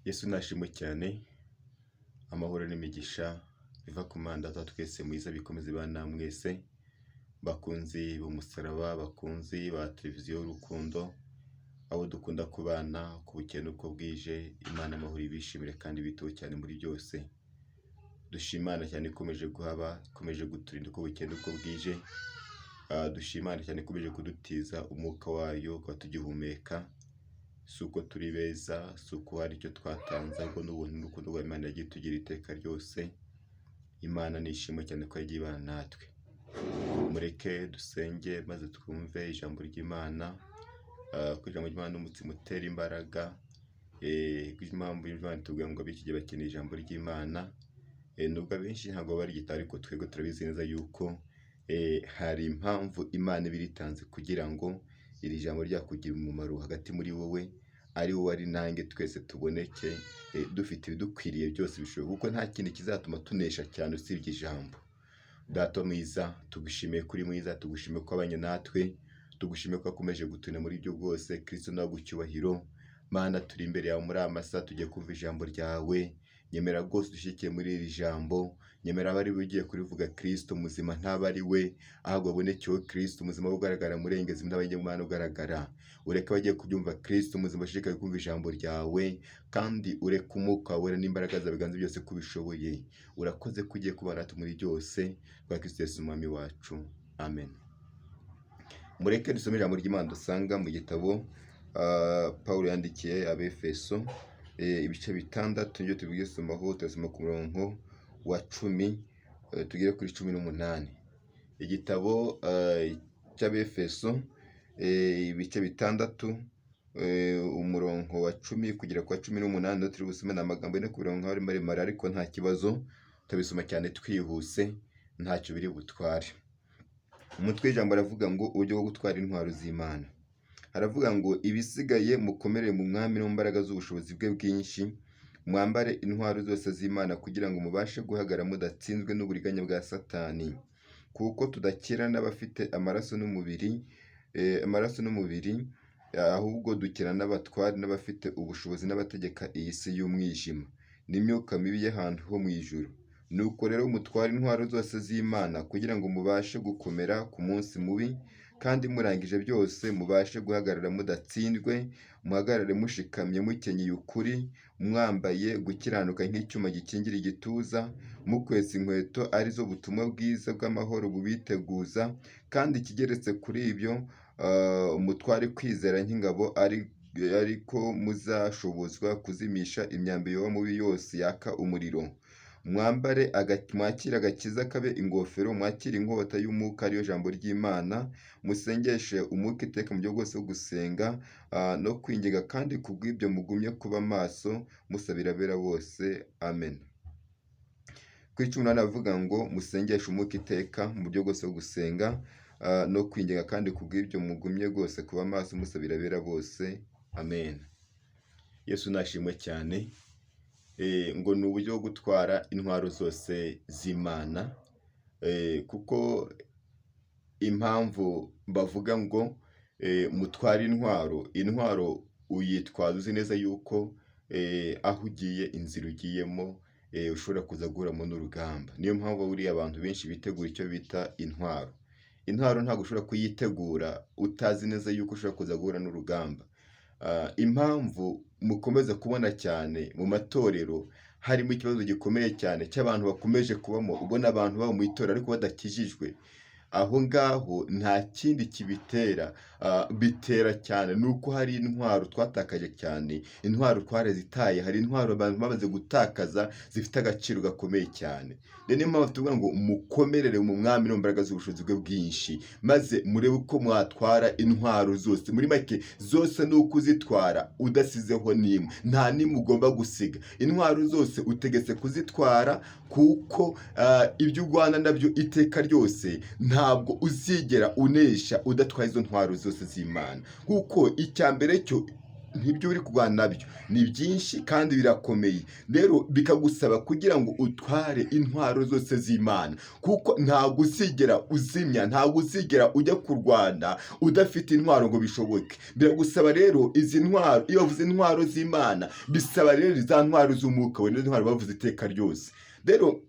Yesu nashimwe cyane, amahoro n'imigisha biva ku Mana Data twese mwiza bikomeze bana mwese, bakunzi b'umusaraba, bakunzi ba televiziyo y'urukundo, abo dukunda kubana ku bukene uko bwije, Imana amahoro ibishimire kandi bituwe cyane muri byose. Dushimana cyane ikomeje guhaba, ikomeje guturinda uko bukene uko bwije. Dushimana cyane ikomeje kudutiza umwuka wayo kwa tugihumeka. Suko turi beza, suko hari icyo twatanze, ahubwo n'ubuntu n'urukundo rwa Imana yagiye tugira iteka ryose. Imana nishimwe cyane ko yagiye ibana natwe. Mureke dusenge maze twumve ijambo ry'Imana. Ko ijambo ry'Imana n'umutima utera imbaraga. Impamvu y'Imana tuvuga ngo ab'iki gihe bakeneye ijambo ry'Imana. Nubwo abenshi ntabwo baryita, ariko twebwe turabizi neza yuko hari impamvu Imana ibiritanze kugira ngo iri jambo ryakugira umumaro hagati muri wowe, ari wowe ari nange twese tuboneke dufite ibidukwiriye byose bishoboka, kuko nta kintu kizatuma tunesha cyane usibye ijambo. Data mwiza, tugushimiye kuri mwiza, tugushimiye ko abanye natwe, tugushimiye ko akomeje gutuna muri byo bwose. Kristo nawe gucyubahiro. Mana, turi imbere yawe muri amasa, tugiye kumva ijambo ryawe. Nyemera rwose dushikiye muri iri jambo, nyemera abari bugiye kurivuga Kristo muzima ntaba ari we, ahubwo abonekewe Kristo muzima ugaragara murengezi n'abanye Mana ugaragara. Ureke bagiye kubyumva Kristo muzima bashishikaye kumva ijambo ryawe, kandi ureke umwuka wawe n'imbaraga zawe biganze byose kubishoboye. Urakoze kugiye kubana natwe muri byose, kwa Kristo Yesu umwami wacu, amen. Mureke dusome ijambo ry'Imana dusanga mu gitabo Pawulo yandikiye Abefeso, ibice 6. Ngiye tubigiye somaho, turasoma ku murongo wa 10 tugere kuri 18. Igitabo cy'Abefeso, ibice 6, umurongo wa 10 kugera kwa 18. Turi gusoma n'amagambo ane ku murongo hari maremare, ariko nta kibazo tubisoma cyane twihuse, ntacyo biri butware. Umutwe w'ijambo aravuga ngo uburyo bwo gutwara intwaro z'Imana. Aravuga ngo ibisigaye mukomere mu mwami no mu mbaraga z'ubushobozi bwe bwinshi, mwambare intwaro zose z'Imana kugira ngo mubashe guhagara mudatsinzwe n'uburiganya bwa Satani, kuko tudakira n'abafite amaraso n'umubiri, ahubwo dukira n'abatware n'abafite ubushobozi n'abategeka iyi si y'umwijima n'imyuka mibi y'ahantu ho mu ijuru. Nuko rero mutware intwaro zose z'Imana kugira ngo mubashe gukomera ku munsi mubi, kandi murangije byose mubashe guhagarara mudatsinzwe. Muhagarare mushikamye mukenyeye ukuri, mwambaye gukiranuka nk'icyuma gikingira igituza, mukwesa inkweto arizo butumwa bwiza bw'amahoro bubiteguza, kandi ikigeretse kuri ibyo mutware kwizera nk'ingabo, ariko muzashobozwa kuzimisha imyambi yoba mubi yose yaka umuriro. Mwakire agakiza kabe ingofero, mwakire inkota y'umwuka ariyo jambo ry'Imana, musengeshe umwuka iteka mu buryo bwose bwo gusenga no kwinginga, kandi kubw'ibyo mugumye kuba maso musabira abera bose, amen. Kuri 18 avuga ngo musengeshe umwuka iteka mu buryo bwose bwo gusenga no kwinginga, kandi kubw'ibyo mugumye rwose kuba maso musabira abera bose, amen. Yesu nashimwe cyane. Ngo ni uburyo bwo gutwara intwaro zose z'Imana, kuko impamvu bavuga ngo mutware intwaro uyitwaza uzi neza yuko aho ugiye, inzira ugiyemo, ushobora kuza guhuramo n'urugamba. Niyo mpamvu buriya abantu benshi bitegura icyo bita intwaro. Intwaro ntabwo ushobora kuyitegura utazi neza yuko ushobora kuza guhura n'urugamba. Impamvu mukomeza kubona cyane mu matorero harimo ikibazo gikomeye cyane cy'abantu bakomeje kubamo, ubona abantu baba mu itorero ariko badakijijwe. Aho ngaho nta kindi kibitera, bitera cyane nuko hari intwaro twatakaje cyane, intwaro twarazitaye. Hari intwaro abantu bamaze gutakaza zifite agaciro gakomeye cyane. Niyo mpamvu tuvuga ngo mukomerere mu mwami no mu mbaraga z'ubushobozi bwe bwinshi, maze murebe uko mwatwara intwaro zose. Muri make zose ni uko uzitwara udasizeho n'imwe, nta n'imwe ugomba gusiga. Intwaro zose utegetse kuzitwara, kuko ibyo urwana nabyo iteka ryose ntabwo uzigera unesha udatwaye izo ntwaro zose z'Imana. Kuko icya mbere cyo ntibyo uri kurwana nabyo ni byinshi kandi birakomeye. Rero bikagusaba kugira ngo utware intwaro zose z'Imana, kuko ntabwo uzigera uzimya, ntabwo uzigera ujya kurwana udafite intwaro ngo bishoboke. Biragusaba rero izi ntwaro, iyo bavuze intwaro z'Imana bisaba rero za ntwaro z'umwuka we, ntwaro bavuze iteka ryose. Rero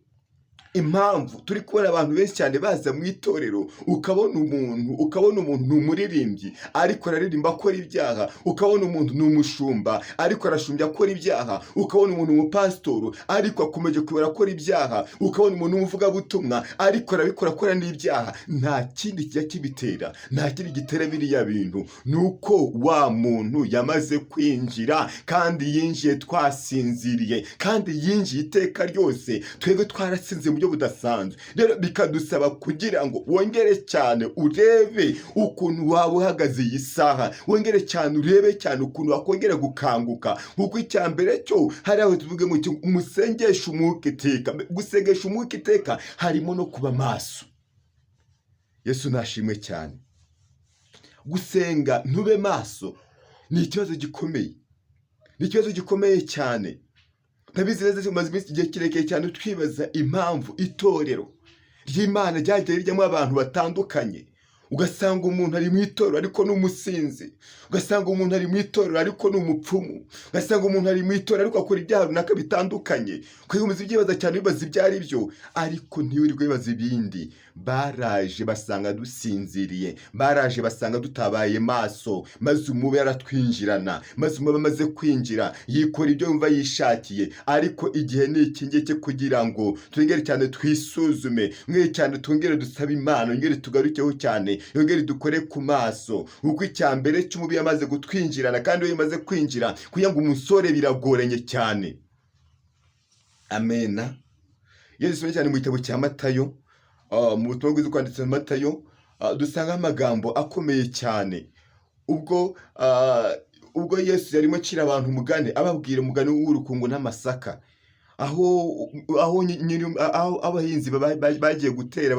impamvu turi kubona abantu benshi cyane baza mu itorero, ukabona umuntu ni umuririmbyi ariko araririmba akora ibyaha, ukabona umuntu ni umushumba ariko arashumbya akora ibyaha, ukabona umuntu umupasitoro ariko akomeje kubera akora ibyaha, ukabona umuntu w'umuvugabutumwa ariko arabikora akora n'ibyaha. Nta kindi kijya kibitera, nta kindi gitera biriya bintu, nuko wa muntu yamaze kwinjira kandi yinjiye twasinziriye, kandi yinjiye iteka ryose, twebwe twarasinze buryo budasanzwe. Rero bikadusaba kugira ngo wongere cyane urebe ukuntu waba uhagaze iyi saha, wongere cyane urebe cyane ukuntu wakongera gukanguka, kuko icya mbere cyo hari aho tuvuge ngo umusengesha umwuka iteka. Gusengesha umwuka iteka harimo no kuba maso. Yesu nashimwe cyane. Gusenga ntube maso ni ikibazo gikomeye, ni ikibazo gikomeye cyane. Ndabizi neza tumaze igihe kirekire cyane twibaza impamvu itorero ry'Imana ryagiye rijyamo abantu batandukanye. Ugasanga umuntu ari mu itorero ariko ni umusinzi, ugasanga umuntu ari mu itorero ariko ni umupfumu, ugasanga umuntu ari mu itorero ariko akora ibyaha runaka bitandukanye. Kwiyumviza ibyibaza cyane bibaza ibyo ari byo, ariko ntiwirirwe bibaza ibindi. Baraje basanga dusinziriye, baraje basanga dutabaye maso, maze umube yaratwinjirana, maze umube amaze kwinjira yikora ibyo yumva yishakiye. Ariko igihe ni iki ngiki kugira ngo twongere cyane twisuzume, mwere cyane twongere dusabe Imana, yongere tugarukeho cyane, yongere dukore ku maso. Uko icya mbere cy'umubi yamaze gutwinjirana, kandi iyo yamaze kwinjira kugira ngo umusore biragoranye cyane. Amena. Yesu cyane mu gitabo cya Matayo, mu butumwa bwiza kwanditse mu Matayo, dusanga amagambo akomeye cyane. Ubwo Yesu yarimo acira abantu umugani, ababwira umugani w'urukungu n'amasaka. Aho abahinzi bagiye gutera,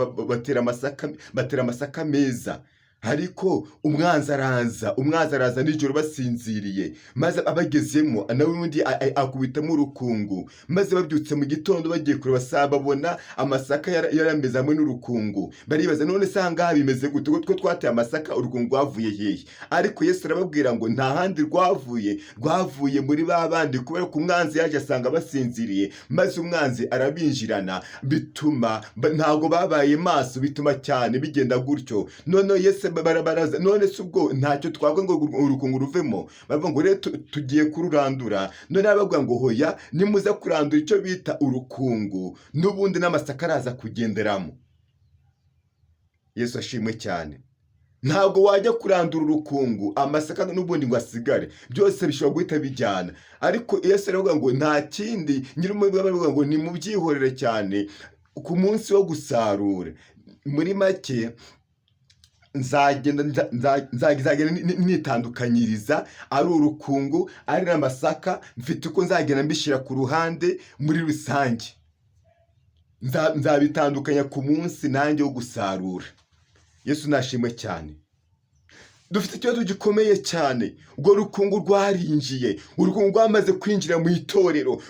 batera amasaka meza, ariko umwanzi araza nijoro basinziriye, maze abagezemo nawe undi akubitamo urukungu, maze babyutse mu gitondo bagiye kureba babona amasaka yarameze hamwe n'urukungu. Baribaza, none se ahangaha bimeze gute ko twateye amasaka, urukungu rwavuye hehe? Ariko Yesu arababwira ngo nta handi rwavuye muri ba bandi, kubera ko umwanzi yaje asanga basinziriye, maze umwanzi arabinjirana, bituma ntabwo babaye maso, bituma cyane bigenda gutyo. None Yesu baraza, none se ubwo ntacyo twavuga ngo urukungu ruvemo? Bavuga ngo rero tugiye kururandura. None bavuga ngo hoya, nimuza kurandura icyo bita urukungu, n'ubundi n'amasaka araza kugenderamo. Yesu ashimwe cyane. Ntabwo wajya kurandura urukungu, amasaka n'ubundi ngo asigare, byose bishobora guhita bijyana. Ariko Yesu aravuga ngo nta kindi, nyir'umurimo aravuga ngo nimubyihorere cyane ku munsi wo gusarura. Muri make nzagenda nitandukanyiriza, ari urukungu ari n'amasaka, mfite uko nzagenda mbishyira ku ruhande. Muri rusange nzabitandukanya ku munsi nanjye wo gusarura. Yesu nashimwe cyane. Dufite ikibazo gikomeye cyane. Ubwo rukungu rwarinjiye, urukungu rwamaze kwinjira mu itorero,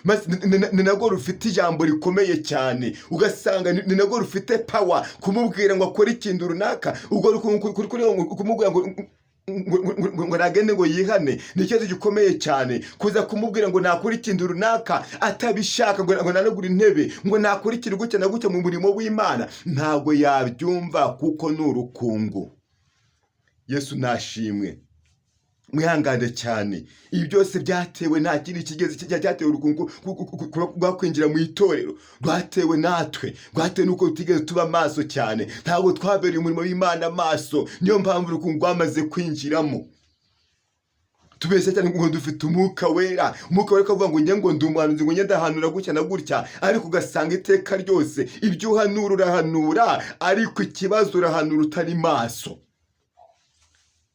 ni nabwo rufite ijambo rikomeye cyane. Ugasanga ni nabwo rufite power kumubwira ngo akore ikintu runaka. Ubwo rukungu kumubwira ngo nagende ngo yihane, ni ikibazo gikomeye cyane. Kuza kumubwira ngo nakora ikintu runaka atabishaka, ngo nanagura intebe, ngo nakora ikintu gutya na gutya mu murimo w'Imana, ntabwo yabyumva kuko ni urukungu. Yesu nashimwe. Mwihangane cyane. Ibi byose byatewe nta kindi kigeze cyatewe urukungu rwakwinjira mu itorero, rwatewe natwe, rwatewe nuko tutigeze tuba maso cyane. Ntabwo twabereye umurimo w'Imana maso, niyo mpamvu urukungu rwamaze kwinjiramo. Tubeshya cyane ngo dufite umwuka wera, umwuka wera ukavuga ngo njye ngo ndi umuhanuzi, ngo njye ndahanura gutya na gutya, ariko ugasanga iteka ryose ibyo uhanura urahanura, ariko ikibazo urahanura utari maso.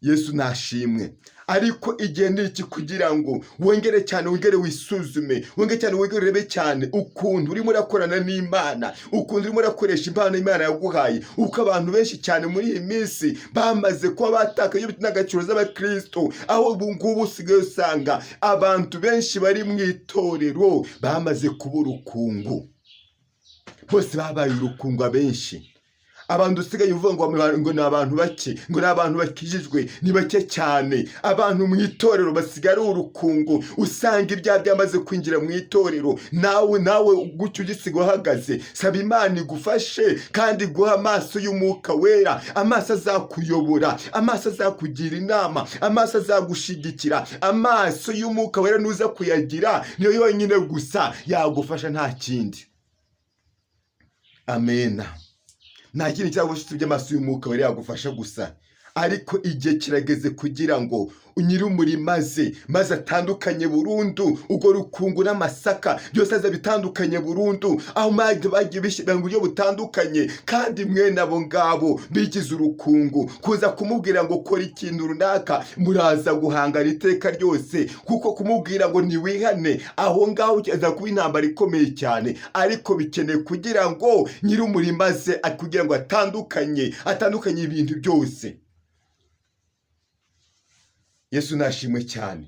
Yesu nashimwe. ariko igihe niki kugira ngo wongere cyane, wongere wisuzume, wongere cyane, wongere urebe cyane ukuntu urimo urakorana n'Imana, ukuntu urimo urakoresha impano Imana yaguhaye. Uko abantu benshi cyane muri iyi minsi bamaze kuba batakaye n'agaciro z'abakristo, aho ubu ngubu usigaye usanga abantu benshi bari mu itorero bamaze kuba urukungu, bose babaye urukungu. Abenshi abantu usigaye uvuga ngo ni abantu bake, ngo ni abantu bakijijwe, ni bake cyane. Abantu mu itorero basigara urukungu, usanga ibyaha byamaze kwinjira mu itorero. Nawe gutyo ugisiga uhagaze, saba Imana igufashe kandi guha amaso y'Umwuka Wera, amaso azakuyobora, amaso azakugira inama, amaso azagushigikira. Amaso y'Umwuka Wera nuza kuyagira niyo yonyine gusa yagufasha, nta kindi. Amena. Nta kindi cyagufasha by'amaso y'Umwuka Wera yagufasha gusa. Ariko igihe kirageze kugira ngo nyir'umurimo maze atandukanye burundu ubwo rukungu n'amasaka byose aza bitandukanye burundu, aho bagiye bishyira mu buryo butandukanye. Kandi mwene abo ngabo bigize urukungu, kuza kumubwira ngo kora ikintu runaka, muraza guhangana iteka ryose, kuko kumubwira ngo ntiwihane, aho ngaho aza kuba intambara ikomeye cyane. Ariko bikeneye kugira ngo nyir'umurimo kugira ngo atandukanye ibintu byose. Yesu nashimwe cyane.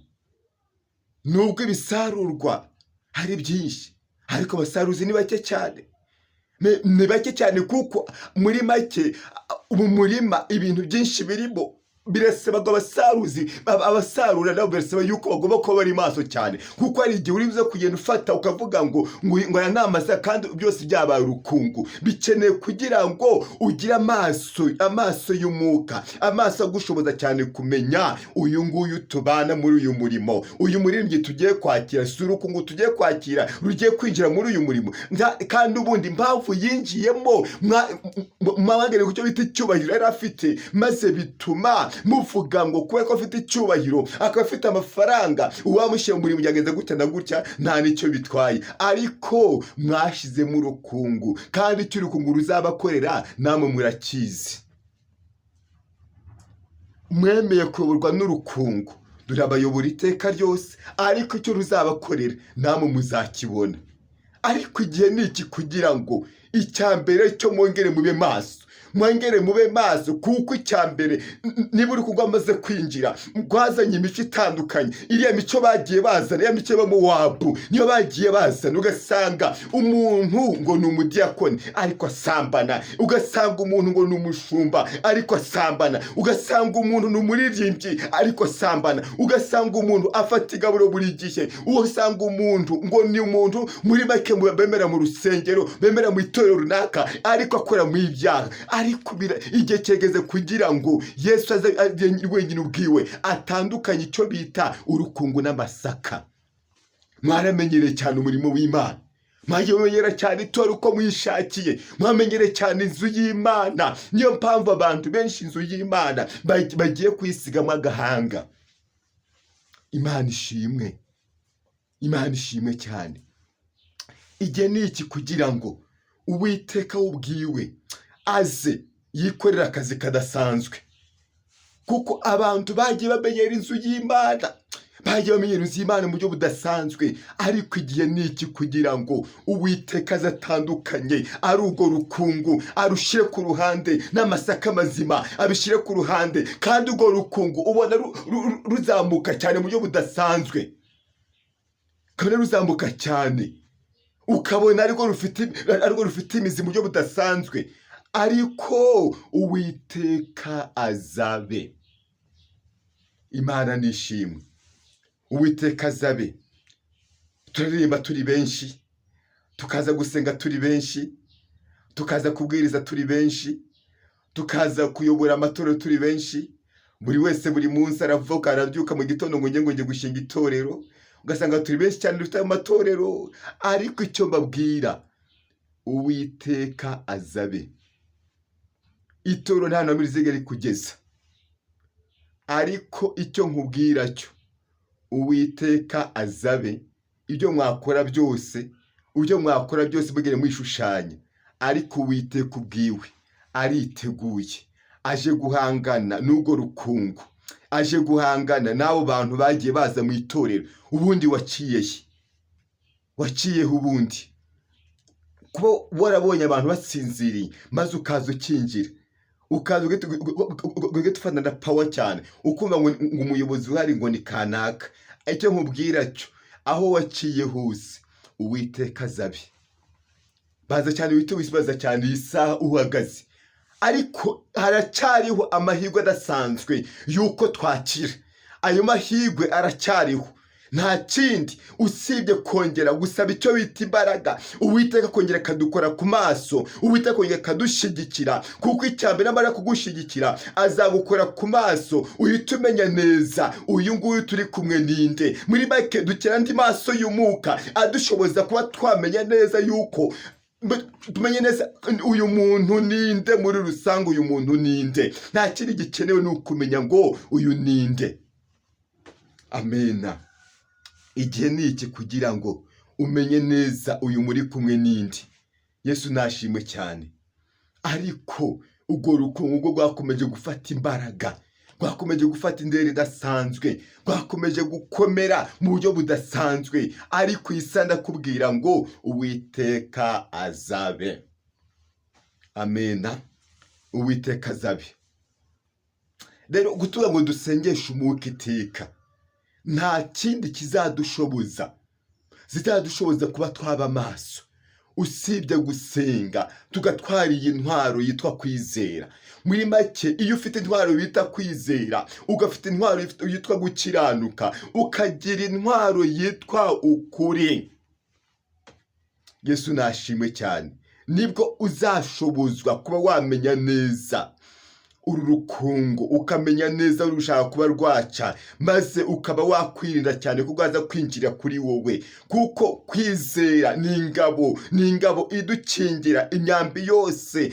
Nubwo ibisarurwa hari byinshi, ariko abasaruzi ni bake cyane. Ni bake cyane, kuko muri make mu murima ibintu byinshi birimo. Birasaba ngo abasarura nabo birasaba yuko bagomba kuba bari maso cyane, kuko hari igihe uri buze kugenda ufata ukavuga ngo aya ni amasaka kandi byose byabaye urukungu. Bikeneye kugira ngo ugire amaso y'Umwuka, amaso agushoboza cyane kumenya uyu nguyu tubana muri uyu murimo, uyu muririmbyi tugiye kwakira, si urukungu tugiye kwakira rugiye kwinjira muri uyu murimo. Kandi ubundi impamvu yinjiyemo mwabangane ku cyo bita icyubahiro yari afite, maze bituma muvuga ngo kuko afite icyubahiro, akaba afite amafaranga, uwamushyira mu murimo yageze gutya na gutya, nta nicyo bitwaye. Ariko mwashyizemo urukungu, kandi icyo urukungu ruzabakorera namwe murakizi. Mwemeye kuyoborwa n'urukungu, rurabayobora iteka ryose, ariko icyo ruzabakorera namwe muzakibona. Ariko igihe niki kugira ngo icyambere cyo mwongere mube maso, mwongere mube maso, kuko icyambere niba uri kugwamaze kwinjira gwazanye imico itandukanye. Iriya mico bagiye bazana, ya mico y'Abamowabu niyo bagiye bazana. Ugasanga umuntu ngo ni umudiyakoni ariko asambana, ugasanga umuntu ngo ni umushumba ariko asambana, ugasanga umuntu ni umuririmbyi ariko asambana, ugasanga umuntu afata igaburo buri gihe, ugasanga umuntu ngo ni umuntu muri make bemera mu rusengero, bemera mu itorero runaka, ariko akora mu ibyaha. Ariko igihe cyegeze kugira ngo Yesu aze wenyine ubwiwe atandukanye icyo bita urukungu n'amasaka. Mwaramenyereye cyane umurimo w'Imana, mwamenyera cyane itorero uko mwishakiye, mwamenyere cyane inzu y'Imana. Niyo mpamvu abantu benshi inzu y'Imana bagiye kuyisigamo agahanga. Imana ishimwe, Imana ishimwe cyane. Igihe ni iki kugira ngo Uwiteka ubwiwe aze yikorera akazi kadasanzwe, kuko abantu bagiye bamenyera inzu y'Imana, bagiye bamenyera inzu y'Imana mu buryo budasanzwe. Ariko igihe ni iki kugira ngo Uwiteka aze atandukanye ari urwo rukungu, arushyire ku ruhande, n'amasaka mazima abishyire ku ruhande. Kandi urwo rukungu ubona ruzamuka cyane mu buryo budasanzwe, kabone ruzamuka cyane, ukabona ariko rufite imizi mu buryo budasanzwe. Ariko Uwiteka azabe. Imana nishimwe. Uwiteka azabe. Turaririmba turi benshi, tukaza gusenga turi benshi, tukaza kubwiriza turi benshi, tukaza kuyobora amatorero turi benshi. Buri wese buri munsi aravuga, arabyuka mu gitondo ngo njye gushinga itorero. Ugasanga turi benshi cyane dufite amatorero. Ariko icyo mbabwira, Uwiteka azabe. Itorero nta namwe rizigera kugeza. Ariko icyo nkubwira cyo, Uwiteka azabe. Ibyo mwakora byose, mugere mwishushanya. Ariko Uwiteka ubwiwe ariteguye, aje guhangana n'ubwo rukungu, aje guhangana n'abo bantu bagiye baza mu itorero. Ubundi waciyeho ubundi kuba warabonye abantu basinziriye maze ukaza ukinjira, ukaza ugahita na power cyane, ukumva ngo umuyobozi uhari ngo ni kanaka. Icyo nkubwira cyo, aho waciye hose Uwiteka azabe. Baza cyane baza cyane iyi saha uhagaze, ariko haracyariho amahirwe adasanzwe yuko twakira. Ayo mahirwe aracyariho, nta kindi usibye kongera gusaba icyo bita imbaraga. Uwiteka kongera kadukora ku maso, Uwiteka kongera kadushigikira, kuko icyambere amara kugushigikira azagukora ku maso. Uhita umenya neza uyu nguyu turi kumwe ninde. Muri make dukira andi maso y'umwuka adushoboza kuba twamenya neza yuko tumenye neza uyu muntu ninde. Muri rusange uyu muntu ninde, nta kindi gikenewe ni ukumenya ngo uyu ninde. Amena. Igihe ni iki kugira ngo umenye neza uyu muri kumwe ninde. Yesu nashimwe cyane. Ariko ubwo rukungu rwakomeje gufata imbaraga, rwakomeje gufata indere idasanzwe, rwakomeje gukomera mu buryo budasanzwe. Ariko isa ndakubwira ngo Uwiteka azabe. Amena. Uwiteka azabe. Rero gutura ngo dusengeshe umwuka iteka, nta kindi kizadushoboza kuba twaba maso usibye gusenga, tugatwara iyi ntwaro yitwa kwizera. Muri make, iyo ufite intwaro bita kwizera, ugafite intwaro yitwa gukiranuka, ukagira intwaro yitwa ukuri, Yesu nashimwe cyane, nibwo uzashobozwa kuba wamenya neza uru rukungu, ukamenya neza urushaka kuba rwaca, maze ukaba wakwirinda cyane kuko aza kwinjira kuri wowe. Kuko kwizera ni ingabo idukingira imyambi yose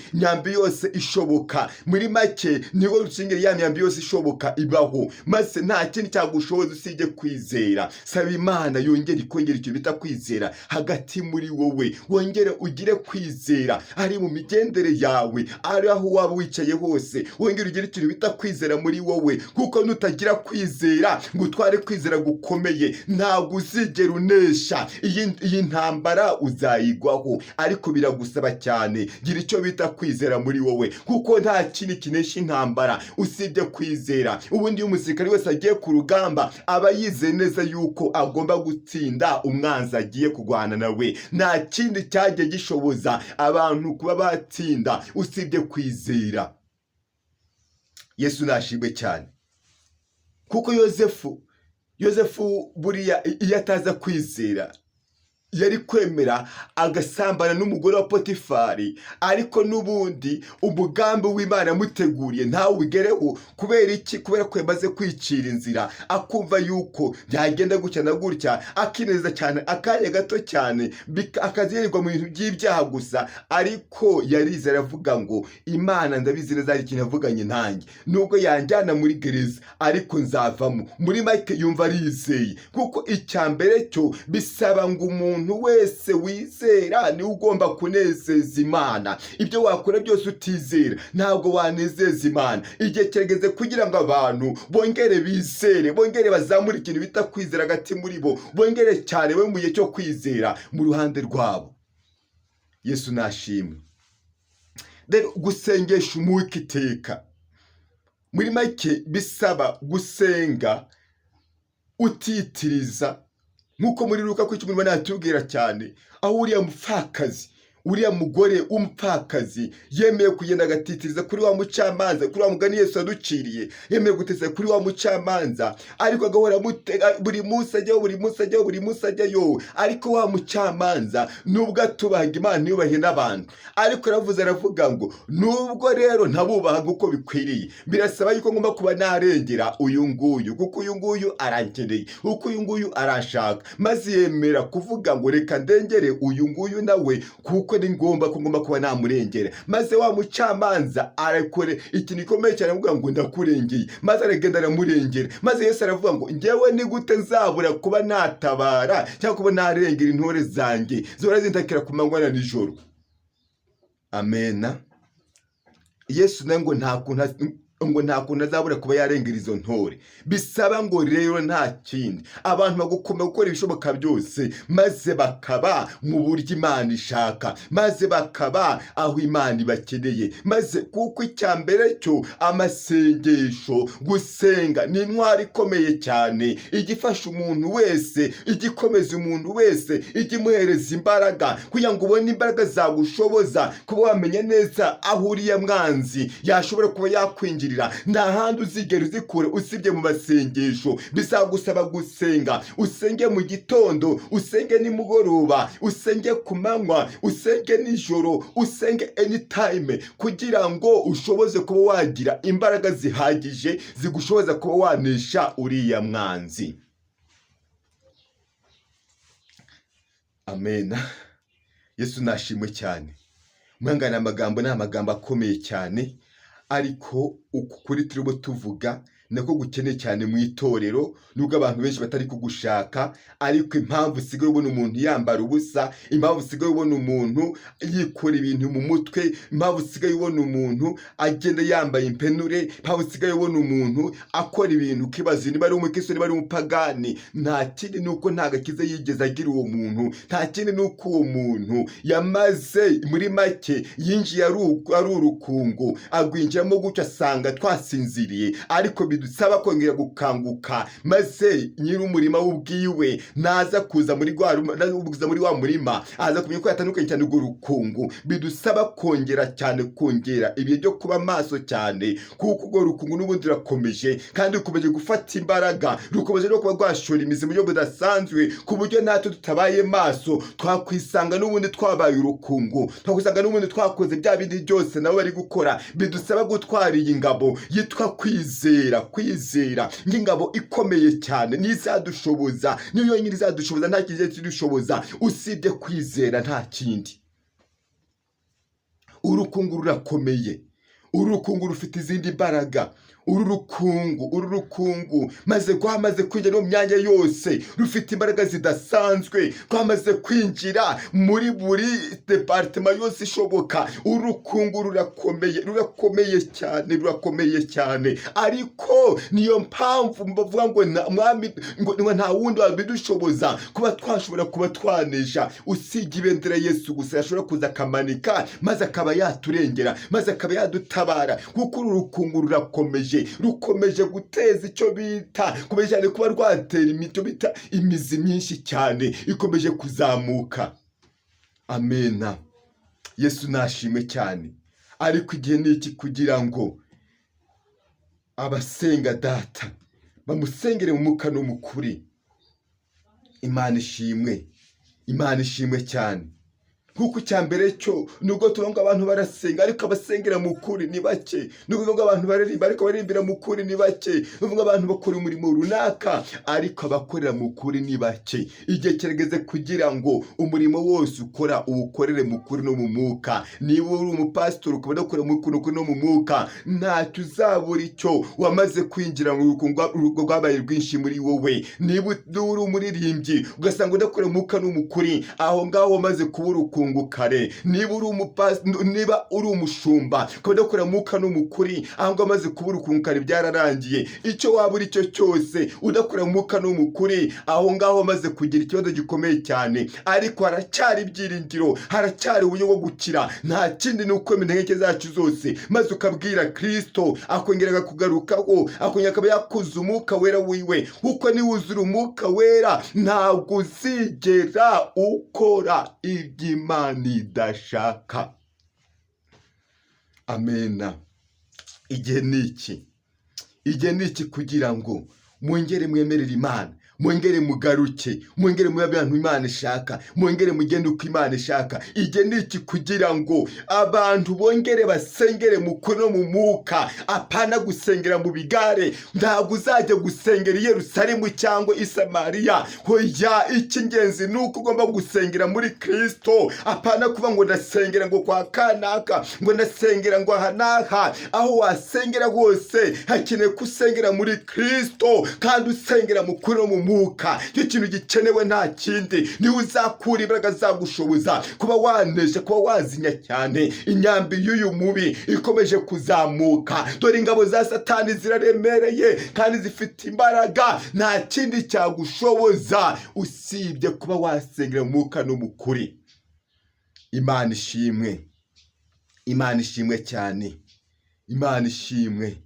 ishoboka. Muri make niho rukingira ya myambi yose ishoboka ibaho, maze nta kindi cyagushoboza usibye kwizera. Saba Imana yongere ikongera icyo bita kwizera hagati muri wowe, wongere ugire kwizera ari mu migendere yawe, ari aho waba wicaye hose, wongere ugire ikintu bita kwizera muri wowe. Kuko nutagira kwizera ngo utware kwizera gukomeye, ntabwo uzigera unesha iyi ntambara, uzayigwaho. Ariko biragusaba cyane, gira icyo bita kwizera muri wowe, kuko nta kindi kinesha intambara usibye kwizera. Ubundi iyo umusirikare wese agiye ku rugamba aba yizeye neza yuko agomba gutsinda umwanzi agiye kurwana nawe. Nta kindi cyagiye gishoboza abantu kuba batsinda usibye kwizera. Yesu nashimwe cyane. Kuko Yozefu buriya iyo ataza kwizera yari kwemera agasambana n'umugore wa Potifari, ariko n'ubundi umugambi w'Imana yamuteguriye ntawe ugereho. Kubera iki? Kubera ko yamaze kwicira inzira, akumva yuko byagenda gutya na gutya, akineza cyane akanya gato cyane, akazirirwa mu bintu by'ibyaha gusa. Ariko yarizera avuga ngo Imana ndabizi neza hari ikintu yavuganye nanjye, nubwo yanjyana muri gereza ariko nzavamo. Muri make yumva arizeye, kuko icyambere cyo bisaba ngo umuntu wese wizera ni ugomba kunezeza Imana. Ibyo wakora byose utizera ntabwo wanezeza Imana. Igihe kirageze kugira ngo abantu bongere bizere, bongere bazamure ikintu bita kwizera hagati muri bo, bongere cyane we mu gihe cyo kwizera mu ruhande rwabo. Yesu nashimwe. Rero gusengesha umwuka iteka, muri make bisaba gusenga utitiriza, nkuko muri Luka 10:8 natubwira cyane, aho uriya mugore w'umupfakazi yemeye kugenda agatitiriza kuri wa mucamanza, kuri wa mugani Yesu yaduciriye. Yemeye guteza kuri wa mucamanza, ariko agahora buri munsi ajyayo. Ariko wa mucamanza nubwo atubahaga Imana yubahe n'abantu, ariko aravuga ngo nubwo rero ntabubahaga uko bikwiriye, birasaba yuko ngomba kuba narengera uyu nguyu, kuko uyu nguyu arankeneye, kuko uyu nguyu arashaka. Maze yemera kuvuga ngo reka ndengere uyu nguyu nawe, kuko ni ngomba kuba namurengera. Maze wa mucamanza arakore ikintu gikomeye cyane, avuga ngo ndakurengeye. Maze aragenda aramurengera. Maze Yesu aravuga ngo njyewe ni gute nzabura kuba natabara cyangwa kuba narengera intore zanjye zora zintakira ku manywa na nijoro. Amena. Yesu nango nta kuntu ngo nta kuntu azabura kuba yarengera izo ntore. Bisaba ngo rero nta kindi, abantu bagukoma gukora ibishoboka byose, maze bakaba mu buryo Imana ishaka, maze bakaba aho Imana ibakeneye, maze kuko icya mbere cyo amasengesho, gusenga ni intwari ikomeye cyane, igifasha umuntu wese, igikomeza umuntu wese, igimuhereza imbaraga, kugira ngo ubone imbaraga zagushoboza kuba wamenya neza aho uriya mwanzi yashobora kuba yakwinjirira. Nta handi uzigera uzikura usibye mu masengesho. Bizagusaba gusenga, usenge mu gitondo, usenge nimugoroba, usenge ku manywa, usenge nijoro, usenge anytime, kugira ngo ushoboze kuba wagira imbaraga zihagije zigushoboza kuba wanesha uriya mwanzi. Amen. Yesu nashimwe cyane. Mwangana amagambo ni amagambo akomeye cyane, ariko uku kuri turimo tuvuga nako gukeneye cyane mu itorero, nubwo abantu benshi batari kugushaka, ariko impamvu usigaye ubona umuntu yambara ubusa, impamvu usigaye ubona umuntu yikora ibintu mu mutwe, impamvu usigaye ubona umuntu agenda yambaye impenure, impamvu usigaye ubona umuntu akora ibintu ukibaza niba ari umukristo niba ari umupagani, nta kindi nuko nta gakiza yigeze agira uwo muntu, nta kindi nuko uwo muntu yamaze muri make yinjiye ari urukungu, agwinjiramo gutyo asanga twasinziriye, ariko bidusaba kongera gukanguka, maze nyir'umurima w'ubwiwe naza kuza muri wa murima, aza kumenya ko yatandukanye cyane urwo rukungu. Bidusaba kongera cyane, kongera ibihe byo kuba maso cyane, kuko urwo rukungu n'ubundi rurakomeje, kandi rukomeje gufata imbaraga, rukomeje no kuba rwashora imizi mu buryo budasanzwe, ku buryo natwe tutabaye maso twakwisanga n'ubundi twabaye urukungu, twakwisanga n'ubundi twakoze bya bindi byose nabo bari gukora. Bidusaba gutwara iyi ngabo yitwa kwizera nk'ingabo ikomeye cyane, n'izadushoboza, niyo yonyine izadushoboza, nta kindi kidushoboza usibye kwizera, nta kindi. Urukungu rurakomeye, urukungu rufite izindi mbaraga. Uru rukungu maze rwamaze kwinjira mu myanya yose, rufite imbaraga zidasanzwe, rwamaze kwinjira muri buri departement yose ishoboka. Urukungu rurakomeye cyane, ariko niyo mpamvu mbavuga ngo nta wundi wabidushoboza kuba twashobora kuba twanesha usibye ibendera Yesu gusa yashobora kuza akamanika, maze akaba yaturengera, maze akaba yadutabara, kuko uru rukungu rukomeje guteza icyo bita, kumeje cyane kuba rwatera imito bita imizi myinshi cyane, ikomeje kuzamuka. Amena. Yesu nashimwe cyane. Ariko igihe niki kugira ngo abasenga data bamusengere mu mwuka no mu kuri. Imana ishimwe cyane. Kuko cyambere cyo nubwo turonga abantu barasenga, ariko abasengera mu kuri ni bake. Nubwo abantu baririmba, ariko baririmbira mu kuri ni bake. Nubwo abantu bakora umurimo runaka, ariko abakorera mu kuri ni bake. Igihe kirageze kugira ngo umurimo wose ukora uwukorere mu kuri no mu mwuka. Niba uri umupastor ukaba ukora mu kuri no mu mwuka, ntacyo uzabura icyo wamaze kwinjira mu rukungu rwabaye rwinshi muri wowe. Niba uri umuririmbyi ugasanga udakora mu mwuka no mu kuri, aho ngaho wamaze kubura kare. Niba uri umushumba ukaba udakora mu mwuka no mu kuri, aho ngaho amaze kubura kare byararangiye. Icyo waba uri cyo cyose udakora mu mwuka no mu kuri, aho ngaho amaze kugira ikibazo gikomeye cyane. Ariko haracyari ibyiringiro, haracyari uburyo bwo gukira. Nta kindi nuko intege zacu zose maze ukabwira Kristo, akongera akakugarukaho, akongera akaba yakuza umwuka wera wiwe. Kuko niwuzura umwuka wera ntabwo uzigera ukora iby'Imana idashaka. Amena. Igihe niki kugira ngo mwongere mwemerere Imana, mwongere mugaruke, mwongere mube abantu Imana ishaka, mwongere mugende uko Imana ishaka. Igihe niki kugira ngo abantu bongere basengere mu kuri no mu mwuka, apana gusengera mu bigare. Ntabwo uzajya gusengera i Yerusalemu cyangwa i Samariya. Hoya, icy'ingenzi nuko ugomba gusengera muri Kristo, apana kuba ngo ndasengera ngo kwa kanaka, ngo ndasengera ngo aha n'aha. Aho wasengera hose hakeneye kusengera muri Kristo, kandi usengera mu kuri no mu mwuka. Icyo kintu gikenewe nta kindi, niwe uzakura imbaraga zagushoboza kuba wanesha, kuba wazinya cyane inyambi y'uyu mubi ikomeje kuzamuka. Dore ingabo za Satani ziraremereye kandi zifite imbaraga, nta kindi cyagushoboza usibye kuba wasengera mu mwuka no mu kuri. Imana ishimwe, Imana ishimwe cyane, Imana ishimwe.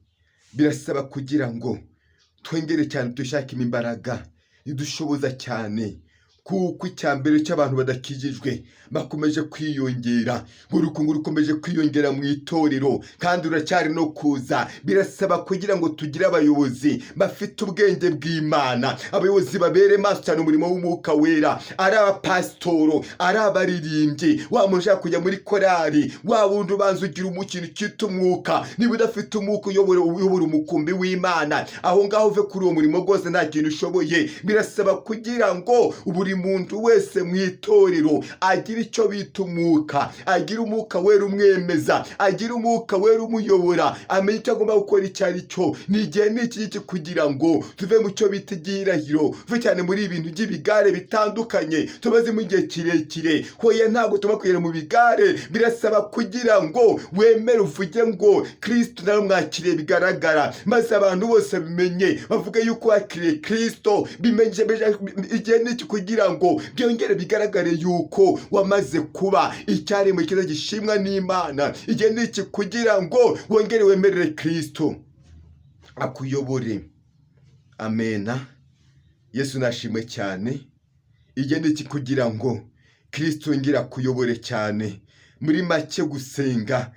Birasaba kugira ngo twongere cyane dushakemo imbaraga idushoboza cyane, kuko icyambere cy'abantu badakijijwe bakomeje kwiyongera, urukungu rukomeje kwiyongera mu itorero kandi ruracyari no kuza. Birasaba kugira ngo tugire abayobozi bafite ubwenge bw'Imana, abayobozi babere maso cyane umurimo w'umwuka wera, ari abapasitoro, ari abaririmbyi, wa muntu ushaka kujya muri korari, wa wundi ubanza ugira ikintu cyita umwuka. Niba udafite umwuka uyobora umukumbi w'Imana, aho ngaho uve kuri uwo murimo rwose nta kintu ushoboye. Birasaba kugira ngo buri muntu wese mu itorero agira icyo bita umwuka, agira umwuka wera umwemeza, agira umwuka wera umuyobora, amenye icyo agomba gukora icyo ari cyo. Ni igihe n'iki kugira ngo tuve mu cyo bita igihirahiro, tuve cyane muri ibintu by'ibigare bitandukanye tumaze mu gihe kirekire. Hoya ntabwo tuba kugera mu bigare, birasaba kugira ngo wemere uvuge ngo Kristo nawe mwakiriye bigaragara, maze abantu bose bimenye, bavuga yuko wakiriye Kristo. Bimenye igihe n'iki kugira ngo byongere bigaragare yuko wamaze kuba icyaremwe cyiza gishimwa n'Imana. Igihe n'iki kugira ngo wongere wemerere Kristo akuyobore. Amena. Yesu nashimwe cyane. Igihe n'iki kugira ngo Kristo yongere akuyobore cyane. Muri make gusenga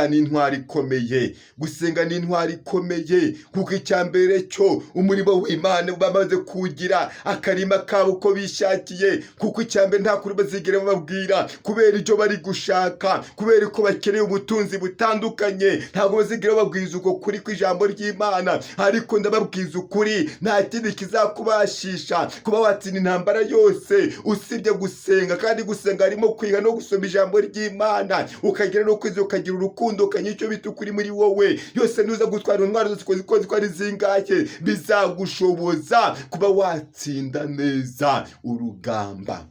ni intwari ikomeye, gusenga ni intwari ikomeye, kuko icyambere cyo umurimo w'Imana bamaze kugira akarima kabo uko bishakiye, kuko icyambere nta kuri bazigera bababwira kubera icyo bari gushaka, kubera ko bakeneye ubutunzi butandukanye. Ntabwo bazigera bababwiza uko kuri kw'ijambo ry'Imana, ariko ndababwiza ukuri, nta kindi kizakubashisha kuba watsinda intambara yose usibye gusenga. Kandi gusenga harimo kwiga no gusoma ijambo ry'Imana, ukagira no ukagira urukundo, ukanya icyo bita ukuri muri wowe. Yose nuza gutwara intwaro zose ko ari zingahe, bizagushoboza kuba watsinda neza urugamba.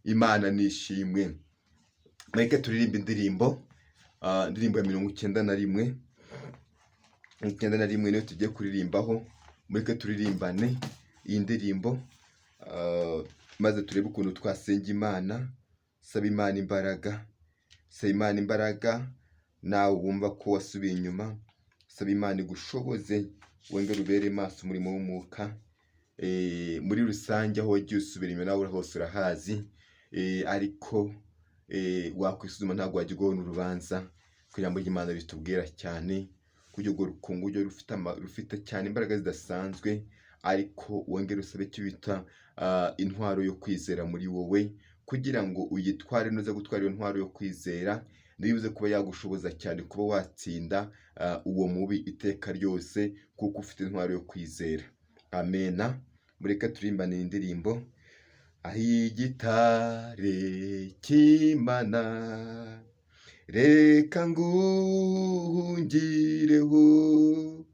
Imana nishimwe. Mureke turirimba indirimbo ya 91. 91 niyo tugiye kuririmbaho. Mureke turirimbane iyi ndirimbo, maze turebe ukuntu twasenga Imana. Saba Imana imbaraga, saba Imana imbaraga. Nawe wumva ko wasubiye inyuma, saba Imana igushoboze, wongere ubere maso umurimo w'umwuka. Muri rusange aho wagiye usubira inyuma nawe hose urahazi, ariko wakwisuzuma ntabwo wajya ugona urubanza. Kugira ngo Imana bitubwira cyane kugira ngo urukungu rufite cyane imbaraga zidasanzwe, ariko wongere usabe icyo bita intwaro yo kwizera muri wowe, kugira ngo uyitware nuza gutwara iyo ntwaro yo kwizera, nibuze kuba yagushoboza cyane kuba watsinda uwo mubi iteka ryose, kuko ufite intwaro yo kwizera. Amena. Mureka turimbane indirimbo. Ahigitare cy'Imana reka nguhungireho,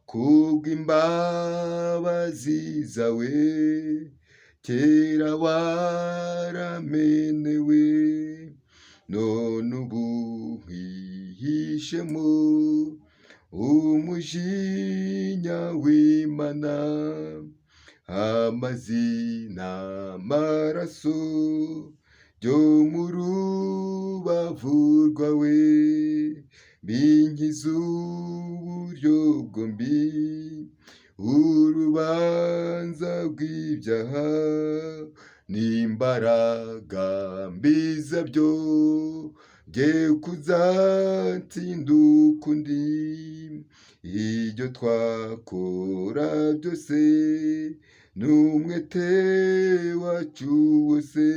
kubw'imbabazi zawe kera waramenewe, none ubu hihishemo umujinya w'Imana. Amazina amaraso byo mu rubavu rwawe binkiza uburyo bwombi, urubanza rw'ibyaha n'imbaraga mbi zabyo bye kuzatsinda ukundi. Ibyo twakora byose n'umwete wacu wose,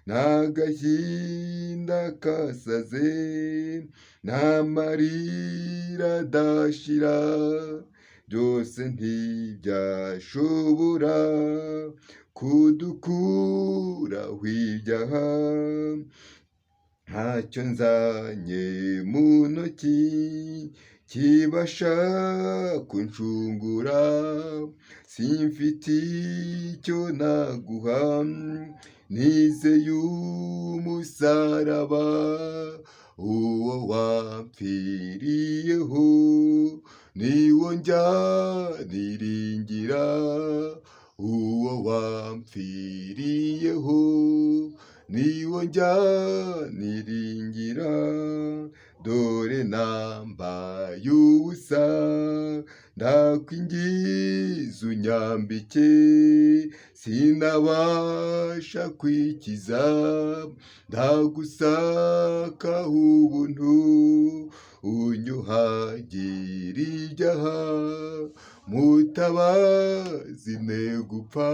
n'agahinda kasaze n'amarira adashira, byose ntibyashobora kudukuraho ibyaha. Ntacyo nzanye mu ntoki kibasha kuncungura, simfite icyo naguha, nizeye umusaraba, uwo wapfiriyeho, niwo njya niringira, uwo wampfiriyeho, niwo njya niringira, dore nambaye ubusa, ndakwingiza unyambike, sinabasha kwikiza, ndagusaka ubuntu, unyuhagira ibyaha, mutabazi ne gupfa,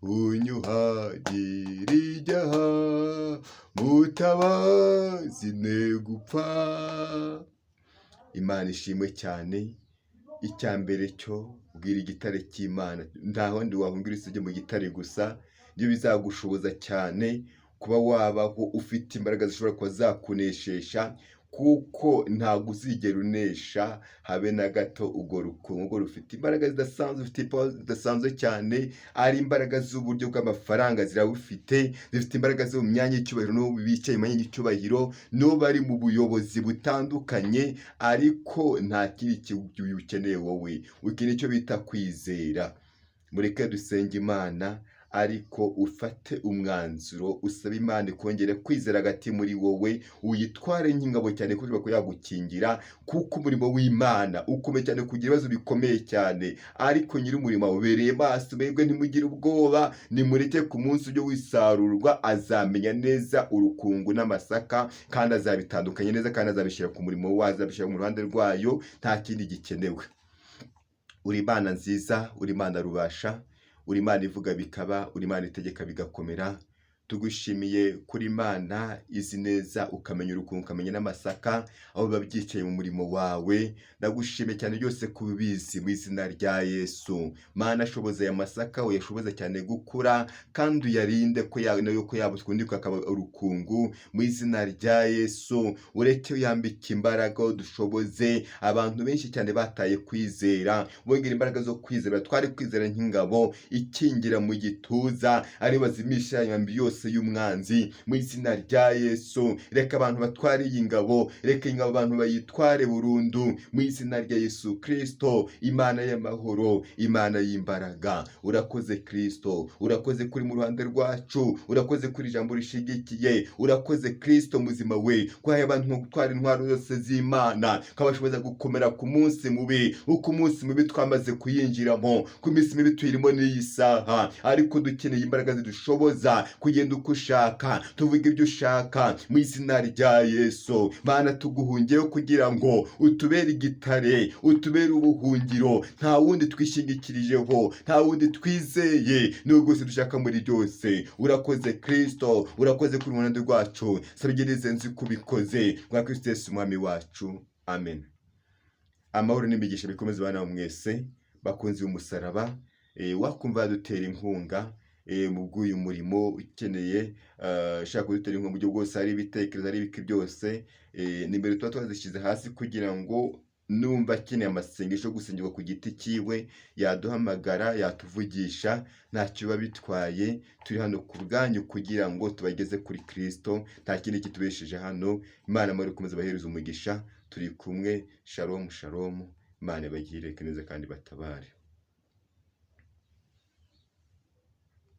unyuhagira ibyaha, mutabazi ne gupfa. Imana ishimwe cyane. Icya mbere cyo bwira igitare cy'Imana, nta wundi wahungira usibye mu gitare gusa, nibyo bizagushoboza cyane kuba wabaho ufite imbaraga zishobora kuba zakuneshesha, kuko ntabwo uzigera unesha habe na gato urwo rukungu rufite imbaraga zidasanzwe, zifite ipawa zidasanzwe cyane, ari imbaraga z'uburyo bw'amafaranga zirawufite, zifite imbaraga zo mu myanya y'icyubahiro, n'ubu bicaye mu myanya y'icyubahiro, n'ubu bari mu buyobozi butandukanye, ariko nta kindi kintu ukeneye wowe, ukeneye icyo bita kwizera. Mureke dusenge Imana, ariko ufate umwanzuro, usaba Imana ikongere kwizera hagati muri wowe, uyitware nk'ingabo cyane kuko ko yagukingira, kuko umurimo w'Imana ukomeye cyane, kugira ibibazo bikomeye cyane, ariko nyiri umurimo ubereye maso. Mwebwe ntimugire ubwoba, nimureke ku munsi ujyo wisarurwa azamenya neza urukungu n'amasaka, kandi azabitandukanye neza, kandi azabishyira ku murimo wazo, azabishyira mu ruhande rwayo, nta kindi gikenewe. Uri Imana nziza, uri Imana rubasha, uri Imana ivuga bikaba, uri Imana itegeka bigakomera. Tugushimiye kuri Imana izi neza, ukamenya urukungu, ukamenya n'amasaka, aho biba byicaye mu murimo wawe. Ndagushimiye cyane byose kubizi mu izina rya Yesu. Mana, ashoboza aya masaka, uyashoboza cyane gukura, kandi uyarinde ko yabutwundika akaba urukungu mu izina rya Yesu. Ureke uyambike imbaraga, dushoboze abantu benshi cyane bataye kwizera, bongera imbaraga zo kwizera, twari kwizera nk'ingabo ikingira mu gituza, ari bazimisha imyambi yose y'umwanzi mu izina rya Yesu. Reka abantu batware iyi ngabo, reka ingabo abantu bayitware burundu mu izina rya Yesu Kristo. Imana y'amahoro, Imana y'imbaraga, urakoze Kristo, urakoze kuri mu ruhande rwacu, urakoze kuri ijambo rishigikiye, urakoze Kristo muzima we, kwaye abantu mu gutwara intwaro zose z'Imana, kabashoboza gukomera ku munsi mubi, uko umunsi mubi twamaze kuyinjiramo, ku minsi mibi tuyirimo n'iyi saha, ariko dukeneye imbaraga zidushoboza kugenda uko ushaka, tuvuga ibyo ushaka mu izina rya Yesu. Mana, tuguhungiyeho kugira ngo utubere igitare, utubere ubuhungiro, nta wundi twishingikirijeho, nta wundi twizeye, niwe rwose dushaka muri byose. Urakoze Kristo, urakoze kuri ruhande rwacu, sabigirize nzi kubikoze kwa Kristo Yesu umwami wacu, amen. Amahoro n'imigisha bikomeze bana mwese bakunzi b'umusaraba, wakumva yadutera inkunga mu bw'uyu murimo, ukeneye shaka kudutera inkunga mu buryo bwose, ari ibitekerezo, ari ibiki byose, nimero tuba twazishyize hasi, kugira ngo numva akeneye amasengesho yo gusengerwa ku giti cyiwe, yaduhamagara, yatuvugisha, ntacyo biba bitwaye. Turi hano ku bwanyu kugira ngo tubageze kuri Kristo, nta kindi kitubesheje hano. Imana muri kumeze bahereza umugisha, turi kumwe. Shalom shalom, Imana ibagire neza kandi batabare.